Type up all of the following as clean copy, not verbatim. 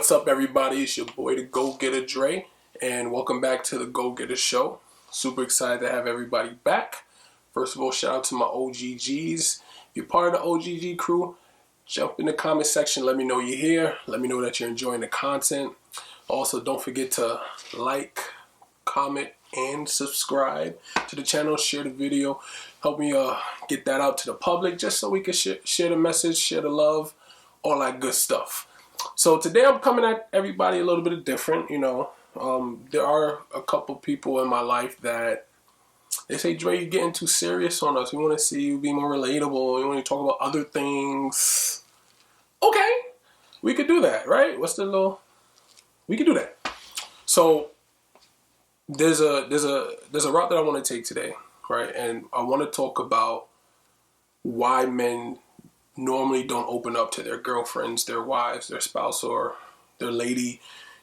What's up, everybody? It's your boy, the Go-Getter Dre, and welcome back to the Go-Getter Show. Super excited to have everybody back. First of all, shout out to my O.G.Gs. If you're part of the O.G.G crew, jump in the comment section. Let me know you're here. Let me know that you're enjoying the content. Also, don't forget to like, comment, and subscribe to the channel. Share the video. Help me get that out to the public just so we can share the message, share the love, all that good stuff. So today I'm coming at everybody a little bit different, there are a couple people in my life that they say, Dre, you're getting too serious on us. We want to see you be more relatable. We want to talk about other things. Okay, we could do that, right? We could do that. So there's a route that I want to take today, right? And I want to talk about why men normally don't open up to their girlfriends, their wives, their spouse, or their lady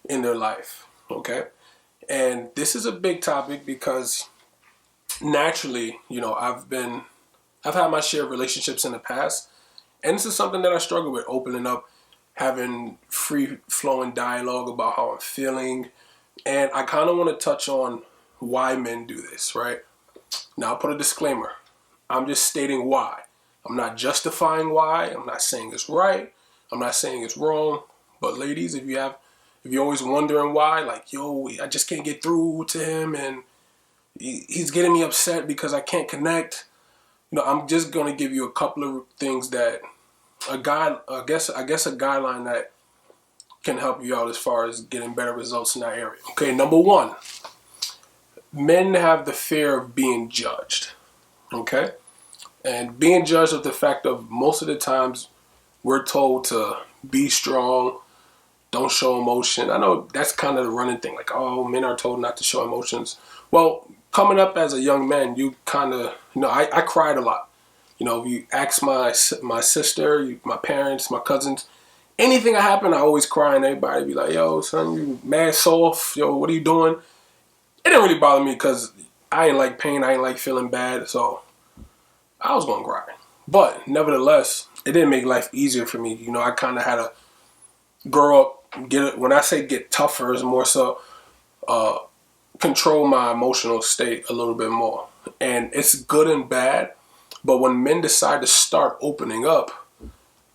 in their life, okay? And this is a big topic because naturally, I've had my share of relationships in the past, and this is something that I struggle with, opening up, having free-flowing dialogue about how I'm feeling, and I kind of want to touch on why men do this, right? Now, I'll put a disclaimer. I'm just stating why. I'm not justifying why. I'm not saying it's right. I'm not saying it's wrong. But ladies, if you're always wondering why, like, yo, I just can't get through to him and he's getting me upset because I can't connect. I'm just going to give you a couple of things that a guideline that can help you out as far as getting better results in that area. Okay, number one, men have the fear of being judged. Okay? And being judged of the fact of most of the times we're told to be strong, don't show emotion. I know that's kind of the running thing, like, oh, men are told not to show emotions. Well, coming up as a young man, you kind of, I cried a lot. If you ask my sister, my parents, my cousins, anything that happened, I always cry, and everybody be like, yo, son, you mad soft, yo, what are you doing? It didn't really bother me because I ain't like pain, I ain't like feeling bad, so I was going to cry. But nevertheless, it didn't make life easier for me. I kind of had to grow up, when I say get tougher, it's more so control my emotional state a little bit more. And it's good and bad, but when men decide to start opening up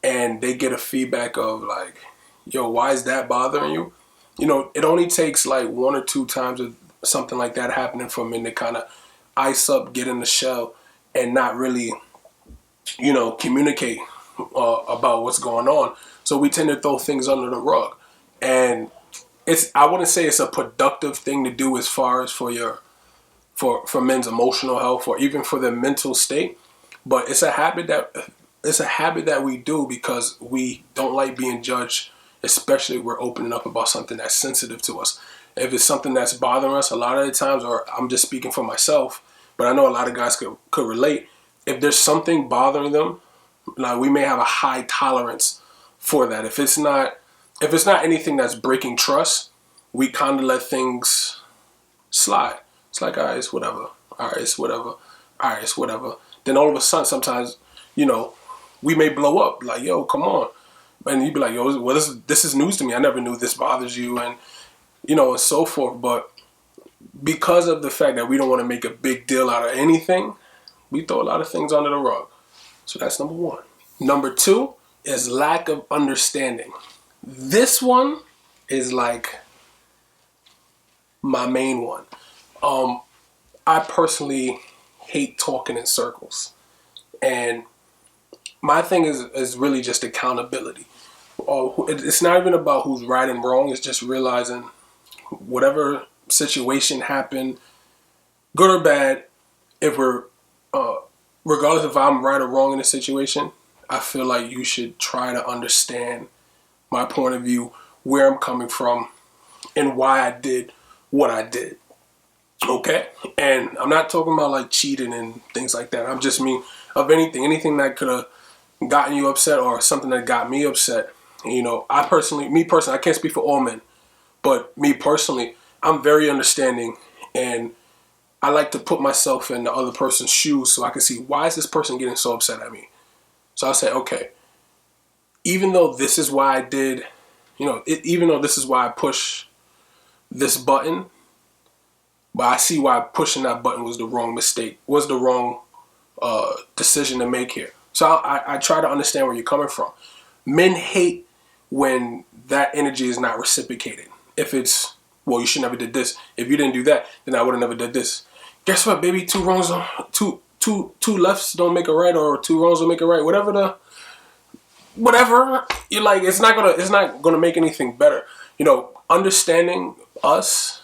and they get a feedback of like, yo, why is that bothering you? It only takes like one or two times of something like that happening for men to kind of ice up, get in the shell, and not really, communicate about what's going on. So we tend to throw things under the rug. And I wouldn't say it's a productive thing to do as far as for men's emotional health or even for their mental state. But it's a habit that we do because we don't like being judged, especially if we're opening up about something that's sensitive to us. If it's something that's bothering us, a lot of the times, or I'm just speaking for myself, but I know a lot of guys could relate. If there's something bothering them, like, we may have a high tolerance for that. If it's not anything that's breaking trust, we kind of let things slide. It's like, all right, it's whatever. All right, it's whatever. All right, it's whatever. Then all of a sudden, sometimes, we may blow up. Like, yo, come on. And you'd be like, yo, well, this is news to me. I never knew this bothers you, and, and so forth. But because of the fact that we don't want to make a big deal out of anything, we throw a lot of things under the rug. So that's number one. Number two is lack of understanding. This one is like my main one. I personally hate talking in circles. And my thing is really just accountability. It's not even about who's right and wrong. It's just realizing whatever situation happened, good or bad, if we're regardless if I'm right or wrong in a situation, I feel like you should try to understand my point of view, where I'm coming from, and why I did what I did. Okay? And I'm not talking about like cheating and things like that. I'm just mean of anything that could have gotten you upset or something that got me upset. I personally, I can't speak for all men, but me personally, I'm very understanding, and I like to put myself in the other person's shoes so I can see, why is this person getting so upset at me? So I say, okay, even though this is why I did Even though this is why I push this button, but I see why pushing that button was the wrong mistake, was the wrong decision to make here. So I try to understand where you're coming from. Men hate when that energy is not reciprocated. If it's, well, you should never did this. If you didn't do that, then I would have never did this. Guess what, baby? Two lefts don't make a right, or two wrongs don't make a right. Whatever you like, it's not gonna make anything better. Understanding us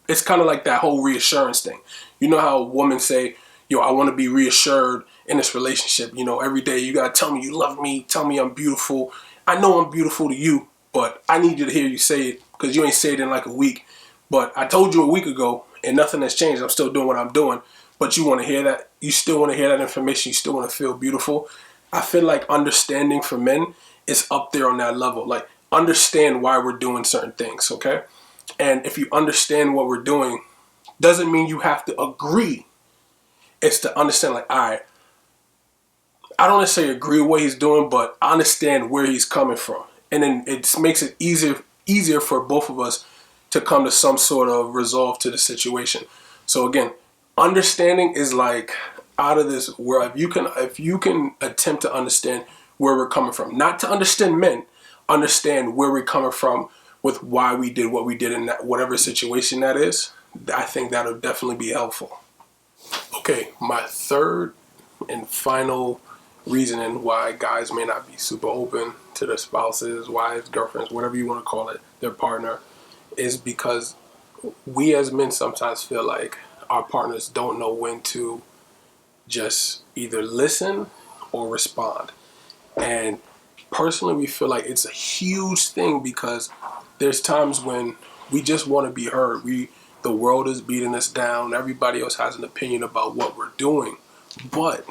it's kind of like that whole reassurance thing. You know how women say, yo, I want to be reassured in this relationship. Every day you gotta tell me you love me, tell me I'm beautiful. I know I'm beautiful to you, but I need you to hear you say it, because you ain't say it in like a week. But I told you a week ago, and nothing has changed. I'm still doing what I'm doing. But you want to hear that. You still want to hear that information. You still want to feel beautiful. I feel like understanding for men is up there on that level. Like, understand why we're doing certain things, okay? And if you understand what we're doing, doesn't mean you have to agree. It's to understand, like, all right, I don't necessarily agree with what he's doing, but I understand where he's coming from. And then it makes it easier for both of us to come to some sort of resolve to the situation. So again, understanding is like out of this world. If you can attempt to understand where we're coming from, not to understand men, understand where we're coming from with why we did what we did in that whatever situation that is, I think that'll definitely be helpful. Okay, my third and final reasoning why guys may not be super open to their spouses, wives, girlfriends, whatever you want to call it, their partner, is because we as men sometimes feel like our partners don't know when to just either listen or respond. And personally, we feel like it's a huge thing, because there's times when we just want to be heard. The world is beating us down. Everybody else has an opinion about what we're doing. But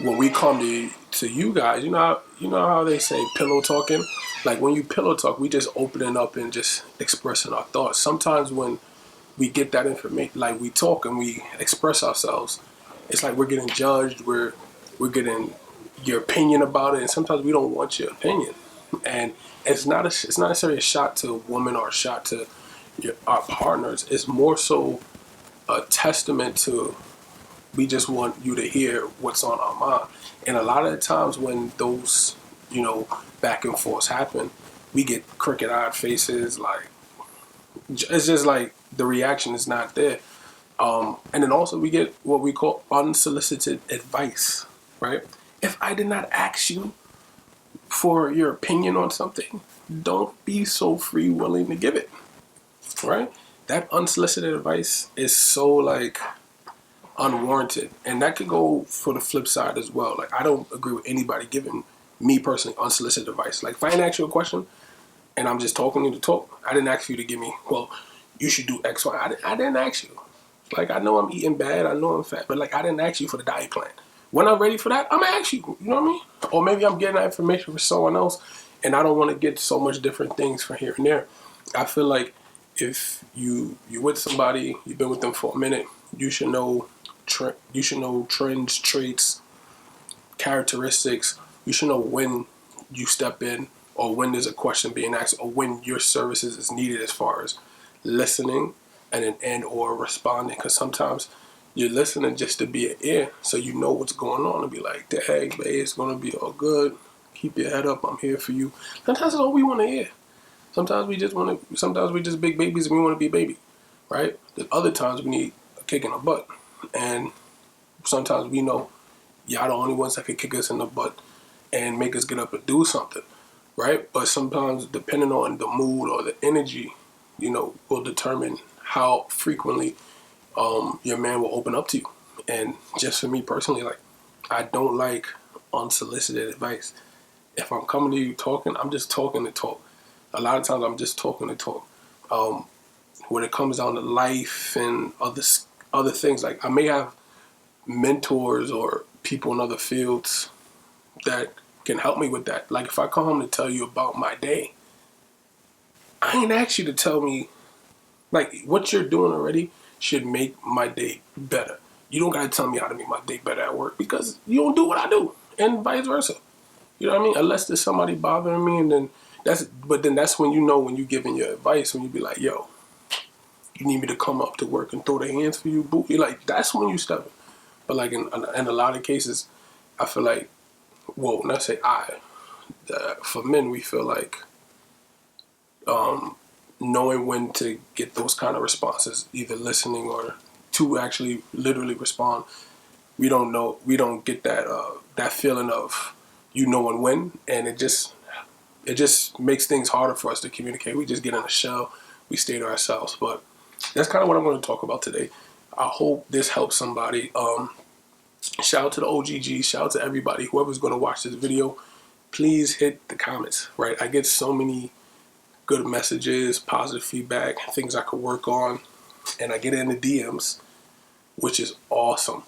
when we come to you guys, you know how they say pillow talking? Like, when you pillow talk, we just opening up and just expressing our thoughts. Sometimes when we get that information, like we talk and we express ourselves, it's like we're getting judged, we're getting your opinion about it, and sometimes we don't want your opinion. And it's not necessarily a shot to a woman or a shot to our partners. It's more so a testament to, we just want you to hear what's on our mind. And a lot of the times when those, back and forths happen, we get crooked-eyed faces. Like, it's just like the reaction is not there. And then also we get what we call unsolicited advice, right? If I did not ask you for your opinion on something, don't be so free willing to give it, right? That unsolicited advice is so like unwarranted, and that could go for the flip side as well. Like, I don't agree with anybody giving me personally unsolicited advice. Like, if I didn't ask you a question and I'm just talking to talk, I didn't ask you to give me, well, you should do X, Y. I didn't ask you. Like, I know I'm eating bad, I know I'm fat, but like, I didn't ask you for the diet plan. When I'm ready for that, I'm gonna ask you. You know what I mean? Or maybe I'm getting that information from someone else, and I don't want to get so much different things from here and there. I feel like if you with somebody, you've been with them for a minute, you should know trends, traits, characteristics. You should know when you step in, or when there's a question being asked, or when your services is needed as far as listening and or responding. Because sometimes you're listening just to be an ear, so you know what's going on, and be like, "Hey, babe, it's gonna be all good. Keep your head up. I'm here for you." Sometimes that's all we want to hear. Sometimes we just big babies and we want to be a baby, right? There's other times we need a kick in the butt, and sometimes we know y'all the only ones that can kick us in the butt and make us get up and do something, right? But sometimes, depending on the mood or the energy, will determine how frequently your man will open up to you. And just for me personally, like, I don't like unsolicited advice. If I'm coming to you talking, I'm just talking to talk. A lot of times I'm just talking to talk. When it comes down to life and other things, like, I may have mentors or people in other fields that can help me with that. Like, if I come home to tell you about my day, I ain't asked you to tell me, like, what you're doing already should make my day better. You don't gotta tell me how to make my day better at work, because you don't do what I do, and vice versa. You know what I mean? Unless there's somebody bothering me, and then But then that's when you know, when you giving your advice, when you be like, yo, you need me to come up to work and throw the hands for you, boo. You're like, that's when you step in. But like in a lot of cases, I feel like, well, when I say for men, we feel like knowing when to get those kind of responses, either listening or to actually literally respond. We don't know. We don't get that feeling of knowing when, and it just makes things harder for us to communicate. We just get in a shell. We stay to ourselves. But that's kind of what I'm going to talk about today. I hope this helps somebody. Shout out to the O.G.Gs. Shout out to everybody, whoever's going to watch this video. Please hit the comments, right? I get so many good messages, positive feedback, things I could work on, and I get it in the DMs, which is awesome.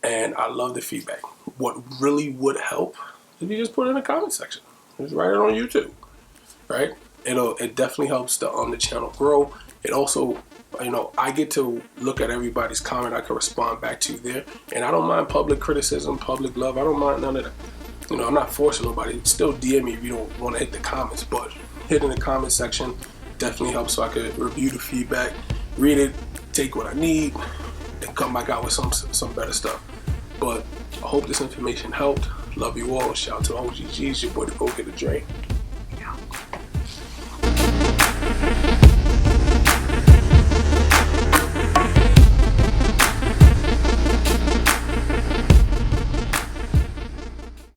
And I love the feedback. What really would help if you just put it in the comment section. Just write it on YouTube, right? It definitely helps the channel grow. It also, I get to look at everybody's comment. I can respond back to there, and I don't mind public criticism, public love. I don't mind none of that. I'm not forcing nobody. Still DM me if you don't want to hit the comments, but hitting the comment section definitely helps, so I could review the feedback, read it, take what I need, and come back out with some better stuff. But I hope this information helped. Love you all. Shout out to O.G.Gs, your boy, the Go Get a Dre.